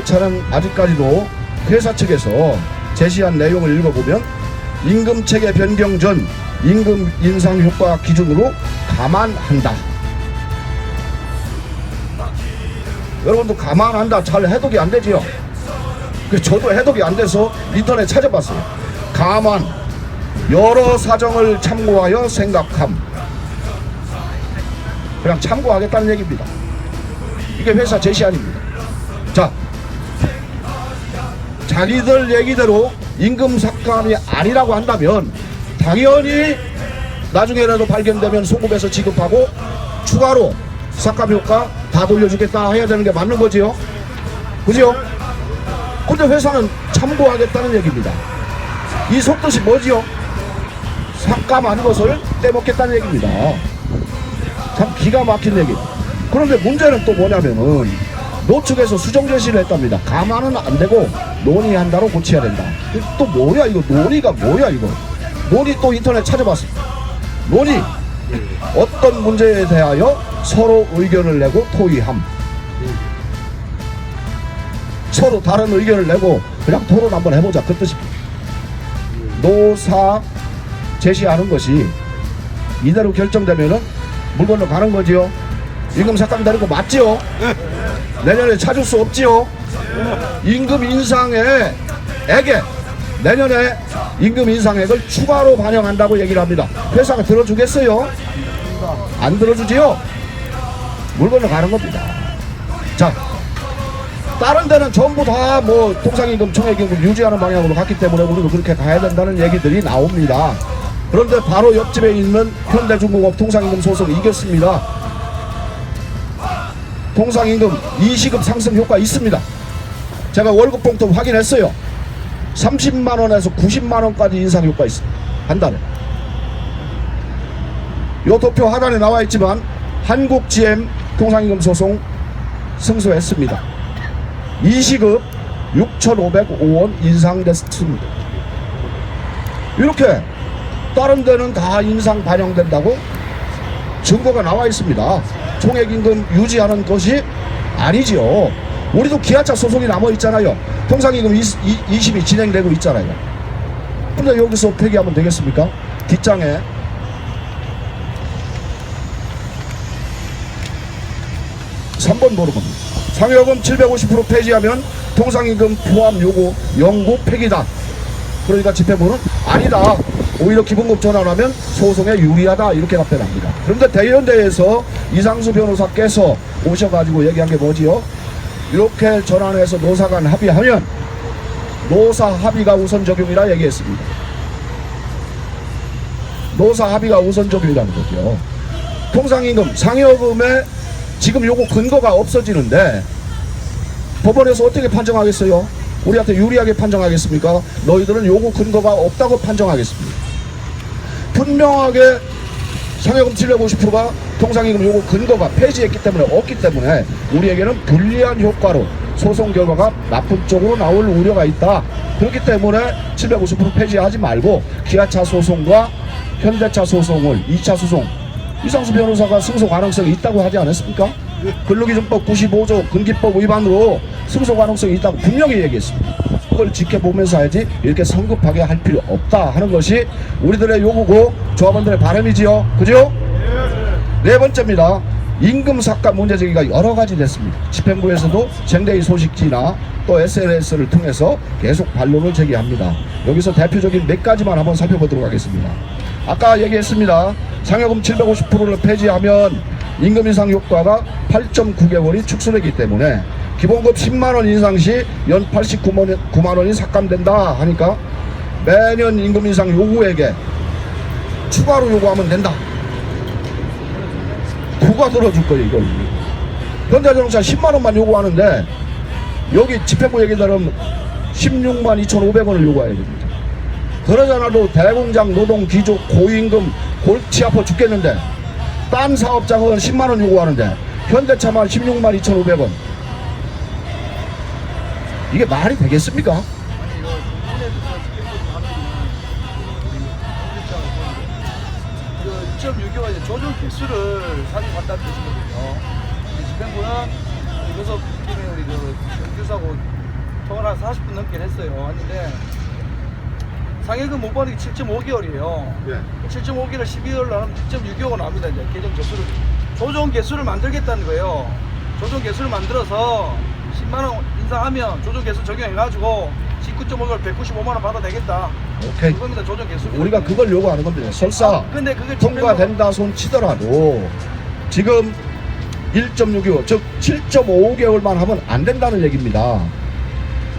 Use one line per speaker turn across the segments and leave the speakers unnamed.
차는 아직까지도 회사 측에서 제시한 내용을 읽어보면 임금체계 변경 전 임금 인상 효과 기준으로 감안한다. 여러분도 감안한다 잘 해독이 안 되지요? 저도 해독이 안 돼서 인터넷 찾아봤어요. 감안, 여러 사정을 참고하여 생각함. 그냥 참고하겠다는 얘기입니다. 이게 회사 제시안입니다. 자, 자기들 얘기대로 임금 삭감이 아니라고 한다면 당연히 나중에라도 발견되면 소급해서 지급하고 추가로 삭감 효과 다 돌려주겠다 해야 되는 게 맞는 거지요. 그죠? 근데 회사는 참고하겠다는 얘기입니다. 이 속뜻이 뭐지요? 삭감한 것을 떼먹겠다는 얘기입니다. 참 기가 막힌 얘기. 그런데 문제는 또 뭐냐면은 노측에서 수정 제시를 했답니다. 감안은 안 되고 논의한다로 고쳐야 된다. 또 뭐야 이거? 논의가 뭐야 이거? 논의 또 인터넷 찾아봤습니다. 논의, 어떤 문제에 대하여 서로 의견을 내고 토의함. 서로 다른 의견을 내고 그냥 토론 한번 해보자 그 뜻입니다. 노사 제시하는 것이 이대로 결정되면은 물 건너 가는 거지요. 임금 삭감 되는 거 맞지요? 내년에 찾을 수 없지요. 임금 인상액 액에 내년에 임금 인상액을 추가로 반영한다고 얘기를 합니다. 회사가 들어주겠어요? 안 들어주지요? 물 건너 가는 겁니다. 자, 다른 데는 전부 다 뭐 통상임금, 총액임금 유지하는 방향으로 갔기 때문에 우리도 그렇게 가야 된다는 얘기들이 나옵니다. 그런데 바로 옆집에 있는 현대중공업 통상임금 소송이 이겼습니다. 통상임금 2시급 상승 효과 있습니다. 제가 월급 봉투 확인했어요. 30만원에서 90만원까지 인상 효과 있습니다. 한 달에. 요 도표 하단에 나와 있지만 한국GM 통상임금 소송 승소했습니다. 2시급 6,505원 인상됐습니다. 이렇게 다른 데는 다 인상 반영된다고 증거가 나와 있습니다. 총액임금 유지하는 것이 아니지요. 우리도 기아차 소송이 남아 있잖아요. 통상임금 20이 진행되고 있잖아요. 근데 여기서 폐기하면 되겠습니까? 뒷장에 (3번) 보는 겁니다. 상여금 750% 폐지하면 통상임금 포함 요구 영구 폐기다. 그러니까 집행부는 아니다. 오히려 기본급 전환하면 소송에 유리하다. 이렇게 답변합니다. 그런데 대연대에서 이상수 변호사께서 오셔가지고 얘기한 게 뭐지요? 이렇게 전환해서 노사 간 합의하면 노사 합의가 우선 적용이라 얘기했습니다. 노사 합의가 우선 적용이라는 거죠. 통상임금, 상여금에 지금 요거 근거가 없어지는데 법원에서 어떻게 판정하겠어요? 우리한테 유리하게 판정하겠습니까? 너희들은 요거 근거가 없다고 판정하겠습니다. 분명하게 상여금 750%가 통상임금 요거 근거가 폐지했기 때문에 없기 때문에 우리에게는 불리한 효과로 소송 결과가 나쁜 쪽으로 나올 우려가 있다. 그렇기 때문에 750% 폐지하지 말고 기아차 소송과 현대차 소송을 2차 소송 이상수 변호사가 승소 가능성이 있다고 하지 않았습니까? 근로기준법 95조 근기법 위반으로 승소 가능성이 있다고 분명히 얘기했습니다. 그걸 지켜보면서 해야지 이렇게 성급하게 할 필요 없다 하는 것이 우리들의 요구고 조합원들의 바람이지요. 그죠? 네 번째입니다. 임금 삭감 문제 제기가 여러 가지 됐습니다. 집행부에서도 쟁대의 소식지나 또 SNS를 통해서 계속 반론을 제기합니다. 여기서 대표적인 몇 가지만 한번 살펴보도록 하겠습니다. 아까 얘기했습니다. 상여금 750%를 폐지하면 임금 인상 효과가 8.9개월이 축소되기 때문에 기본급 10만원 인상 시 연 89만원이 삭감된다 하니까 매년 임금 인상 요구액에 추가로 요구하면 된다. 누가 들어줄 거예요 이걸? 현대자동차 10만원만 요구하는데 여기 집행부 얘기대로는 16만 2,500원을 요구해야 됩니다. 그러지 않아도 대공장 노동 기조 고임금 골치 아파 죽겠는데 딴 사업장은 10만원 요구하는데 현대차만 16만 2,500원. 이게 말이 되겠습니까?
2.6개월 조정 필수를 사진 갖다 주시거든요. 집행부는 이것서 우리 그 교사하고 통화를 한 40분 넘게 했어요. 왔는데 상해금 못 받는 게 7.5개월이에요.
예.
7.5개월 12개월 나면 6.6개월 나옵니다. 이제 계정 개수를 조정 개수를 만들겠다는 거예요. 조정 개수를 만들어서 10만 원 인상하면 조정 개수 적용해가지고 19.5개월 195만 원 받아 되겠다.
오케이.
그겁니다. 조정 개수.
우리가 그걸 요구하는 겁니다. 설사
근데 그게
통과된다 손 치더라도 지금 1.6개월 즉 7.5개월만 하면 안 된다는 얘기입니다.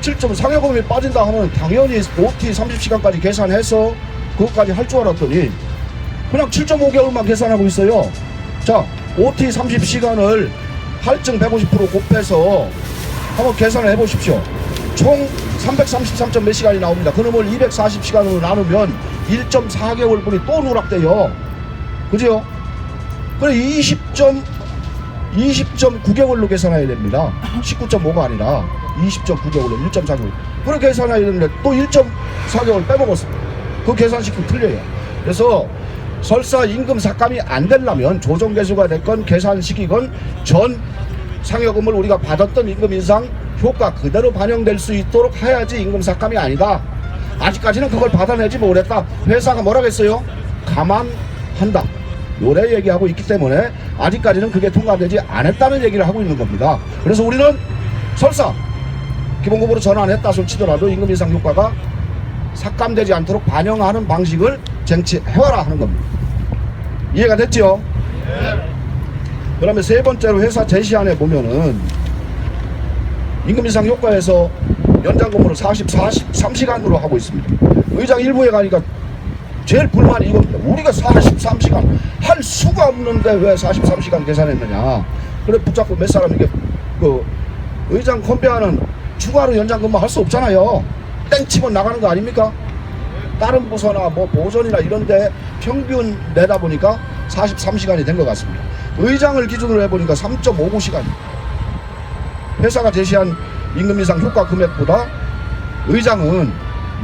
7점 상여금이 빠진다 하면 당연히 OT 30시간까지 계산해서 그것까지 할 줄 알았더니 그냥 7.5개월만 계산하고 있어요. 자, OT 30시간을 할증 150% 곱해서 한번 계산을 해보십시오. 총 333점 몇 시간이 나옵니다. 그놈을 240시간으로 나누면 1.4개월 분이 또 누락돼요. 그죠? 그래 20.9개월로 계산해야 됩니다. 19.5가 아니라 20.9개월로 1.4개월. 그렇게 계산해야 되는데 또 1.4개월 빼먹었습니다. 그 계산식이 틀려요. 그래서 설사 임금 삭감이 안 되려면 조정개수가 됐건 계산식이건 전 상여금을 우리가 받았던 임금 인상 효과 그대로 반영될 수 있도록 해야지 임금 삭감이 아니다. 아직까지는 그걸 받아내지 못했다. 회사가 뭐라겠어요? 감안한다. 요래 얘기하고 있기 때문에 아직까지는 그게 통과되지 않았다는 얘기를 하고 있는 겁니다. 그래서 우리는 설사 기본급으로 전환 했다 손 치더라도 임금 인상 효과가 삭감되지 않도록 반영하는 방식을 쟁취해와라 하는 겁니다. 이해가 됐죠? 그 다음에 세 번째로 회사 제시안에 보면은 임금 인상 효과에서 연장 근무를 43시간으로 하고 있습니다. 의장 일부에 가니까 제일 불만이 이겁니다. 우리가 43시간 할 수가 없는데 왜 43시간 계산했느냐. 그래 붙잡고 몇 사람 이게 그 의장 컨베하는 추가로 연장 근무 할 수 없잖아요. 땡치면 나가는 거 아닙니까? 다른 부서나 뭐 보전이나 이런데 평균 내다 보니까 43시간이 된 것 같습니다. 의장을 기준으로 해보니까 3.59시간입니다. 회사가 제시한 임금 인상 효과 금액보다 의장은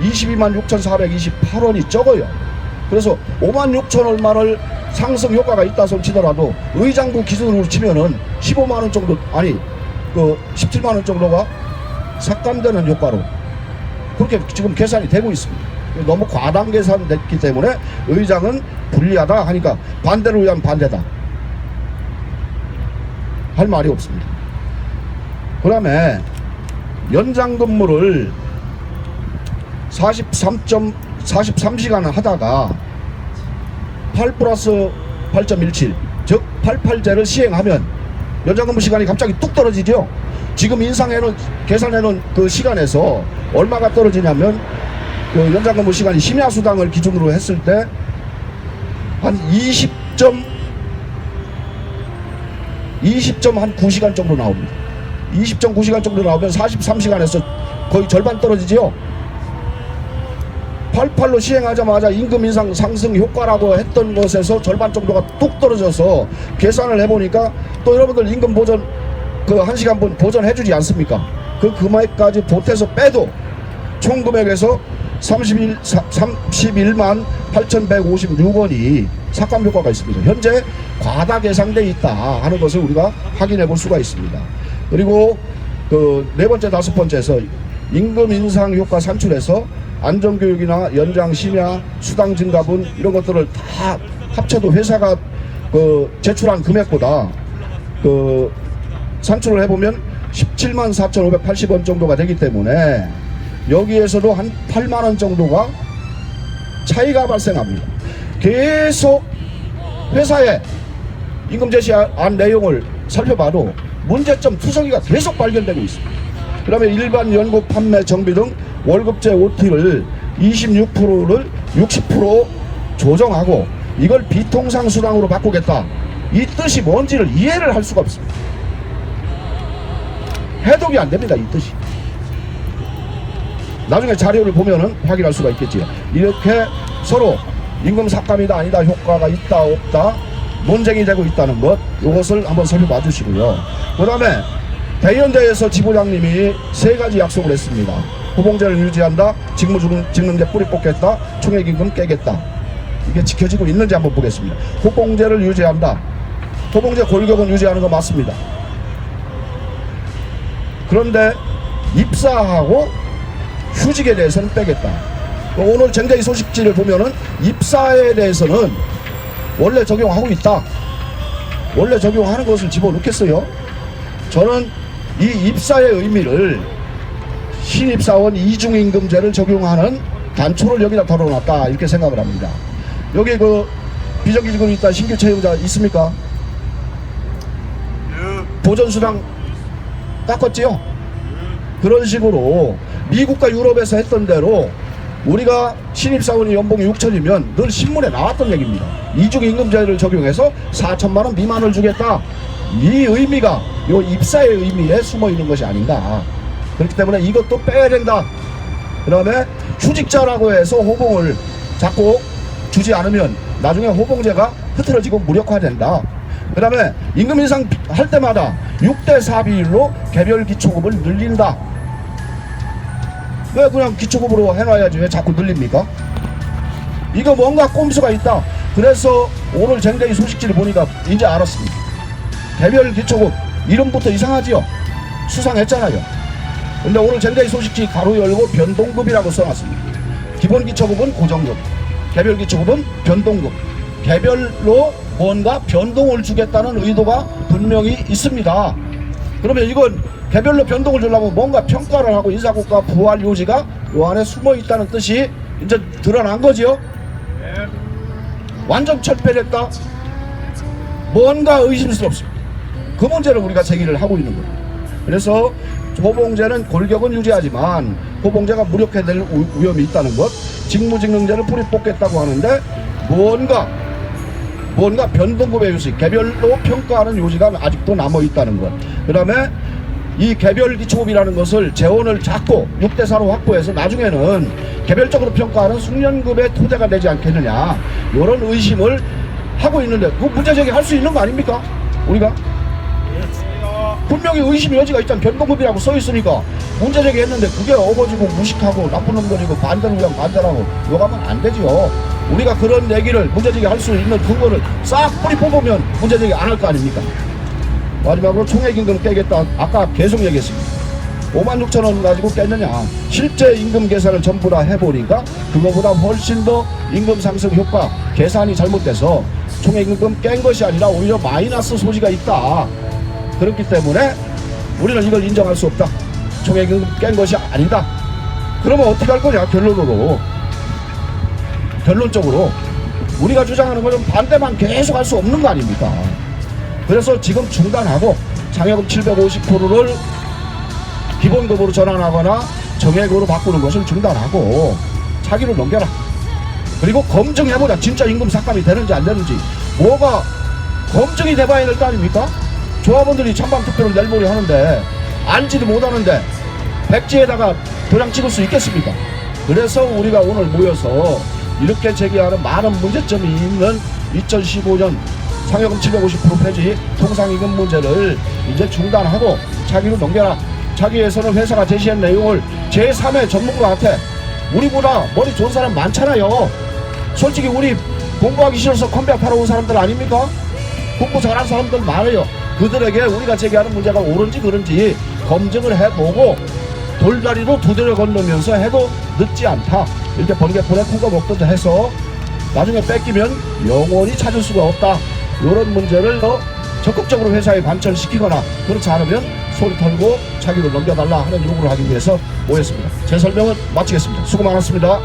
22만 6,428원이 적어요. 그래서 5만 6천 얼마를 상승 효과가 있다 손 치더라도 의장부 기준으로 치면은 15만원 정도 아니 그 17만원 정도가 삭감되는 효과로 그렇게 지금 계산이 되고 있습니다. 너무 과당 계산됐기 때문에 의장은 불리하다 하니까 반대를 위한 반대다 할 말이 없습니다. 그 다음에 연장 근무를 43시간을 하다가 8 플러스 8.17 즉 88제를 시행하면 연장 근무 시간이 갑자기 뚝 떨어지죠. 지금 인상해놓은 계산해놓은 그 시간에서 얼마가 떨어지냐면 그 연장 근무 시간이 심야수당을 기준으로 했을 때 한 20.9시간 정도 나옵니다. 20.9시간 정도 나오면 43시간에서 거의 절반 떨어지지요. 88로 시행하자마자 임금 인상 상승 효과라고 했던 것에서 절반 정도가 뚝 떨어져서 계산을 해보니까 또 여러분들 임금 보전 그 1시간 분 보전해주지 않습니까? 그 금액까지 보태서 빼도 총 금액에서 31만 8,156원이 삭감 효과가 있습니다. 현재 과다 계산돼 있다 하는 것을 우리가 확인해 볼 수가 있습니다. 그리고 그 네 번째 다섯 번째에서 임금 인상 효과 산출해서 안전교육이나 연장 심야 수당 증가분 이런 것들을 다 합쳐도 회사가 그 제출한 금액보다 그 산출을 해보면 17만 4,580원 정도가 되기 때문에 여기에서도 한 8만원 정도가 차이가 발생합니다. 계속 회사의 임금 제시안 내용을 살펴봐도 문제점 투성이가 계속 발견되고 있습니다. 그 다음에 일반 연구 판매 정비 등 월급제 OT를 26%를 60% 조정하고 이걸 비통상 수당으로 바꾸겠다. 이 뜻이 뭔지를 이해를 할 수가 없습니다. 해독이 안 됩니다. 이 뜻이. 나중에 자료를 보면은 확인할 수가 있겠지요. 이렇게 서로 임금 삭감이다 아니다 효과가 있다 없다 논쟁이 되고 있다는 것 이것을 한번 살펴봐 주시고요. 그 다음에 대의원대에서 지부장님이 세 가지 약속을 했습니다. 후봉제를 유지한다, 직무 직능제 뿌리 뽑겠다, 총액임금 깨겠다. 이게 지켜지고 있는지 한번 보겠습니다. 후봉제를 유지한다. 후봉제 골격은 유지하는 거 맞습니다. 그런데 입사하고 휴직에 대해서는 빼겠다. 오늘 쟁대의 소식지를 보면은 입사에 대해서는 원래 적용하고 있다. 원래 적용하는 것을 집어넣겠어요. 저는 이 입사의 의미를 신입사원 이중임금제를 적용하는 단초를 여기다 덜어놨다 이렇게 생각을 합니다. 여기 그 비정규직으로 있다 신규 채용자 있습니까? 보전수당 깎았지요? 그런 식으로 미국과 유럽에서 했던 대로 우리가 신입사원이 연봉이 6천이면 늘 신문에 나왔던 얘기입니다. 이중임금제를 적용해서 4천만 원 미만을 주겠다. 이 의미가 요 입사의 의미에 숨어 있는 것이 아닌가. 그렇기 때문에 이것도 빼야 된다. 그 다음에 휴직자라고 해서 호봉을 자꾸 주지 않으면 나중에 호봉제가 흐트러지고 무력화된다. 그 다음에 임금 인상 할 때마다 6대4 비율로 개별 기초급을 늘린다. 왜 그냥 기초급으로 해놔야지 왜 자꾸 늘립니까? 이거 뭔가 꼼수가 있다. 그래서 오늘 쟁대의 소식지를 보니까 이제 알았습니다. 개별 기초급 이름부터 이상하지요? 수상했잖아요. 근데 오늘 쟁대의 소식지 가로 열고 변동급이라고 써놨습니다. 기본 기초급은 고정급, 개별 기초급은 변동급. 개별로 뭔가 변동을 주겠다는 의도가 분명히 있습니다. 그러면 이건 개별로 변동을 주려면 뭔가 평가를 하고 인사고과 부활 요지가 요 안에 숨어 있다는 뜻이 이제 드러난 거지요. 완전 철폐됐다. 뭔가 의심스럽습니다. 그 문제를 우리가 제기를 하고 있는 거예요. 그래서 호봉제는 골격은 유지하지만 호봉제가 무력화될 위험이 있다는 것, 직무직능제를 뿌리 뽑겠다고 하는데 뭔가 변동급의 요지, 개별로 평가하는 요지가 아직도 남아 있다는 것. 그 다음에 이 개별 기초급이라는 것을 재원을 작고 6대4로 확보해서 나중에는 개별적으로 평가하는 숙련급의 토대가 되지 않겠느냐, 이런 의심을 하고 있는데 그 문제제기 할 수 있는 거 아닙니까? 우리가 분명히 의심 여지가 있잖아. 변동급이라고 써 있으니까 문제제기 했는데 그게 어거지고 무식하고 나쁜 놈들이고 반대로 그냥 반대라고 욕하면 안 되지요. 우리가 그런 얘기를 문제제기 할 수 있는 근거를 싹 뿌리 뽑으면 문제제기 안 할 거 아닙니까? 마지막으로 총액임금 깨겠다. 아까 계속 얘기했습니다. 56,000원 가지고 깼느냐. 실제 임금 계산을 전부 다 해보니까 그거보다 훨씬 더 임금 상승 효과 계산이 잘못돼서 총액임금 깬 것이 아니라 오히려 마이너스 소지가 있다. 그렇기 때문에 우리는 이걸 인정할 수 없다. 총액임금 깬 것이 아니다. 그러면 어떻게 할 거냐. 결론적으로 우리가 주장하는 것은 반대만 계속 할 수 없는 거 아닙니까? 그래서 지금 중단하고 장려금 750%를 기본급으로 전환하거나 정액으로 바꾸는 것을 중단하고 차기로 넘겨라. 그리고 검증해보자. 진짜 임금 삭감이 되는지 안 되는지. 뭐가 검증이 돼봐야 될 거 아닙니까? 조합원들이 찬반 투표를 내일 모레 하는데 알지도 못하는데 백지에다가 도장 찍을 수 있겠습니까? 그래서 우리가 오늘 모여서 이렇게 제기하는 많은 문제점이 있는 2015년 상여금 750% 폐지 통상임금 문제를 이제 중단하고 차기로 넘겨라. 차기에서는 회사가 제시한 내용을 제3의 전문가한테, 우리보다 머리 좋은 사람 많잖아요. 솔직히 우리 공부하기 싫어서 컴백하러 온 사람들 아닙니까? 공부 잘하는 사람들 많아요. 그들에게 우리가 제기하는 문제가 옳은지 그른지 검증을 해보고 돌다리로 두 대를 건너면서 해도 늦지 않다. 이렇게 번개폰에 큰거 먹든지 해서 나중에 뺏기면 영원히 찾을 수가 없다. 이런 문제를 더 적극적으로 회사에 관철시키거나 그렇지 않으면 소리 털고 차기로 넘겨달라 하는 요구를 하기 위해서 모였습니다. 제 설명은 마치겠습니다. 수고 많았습니다.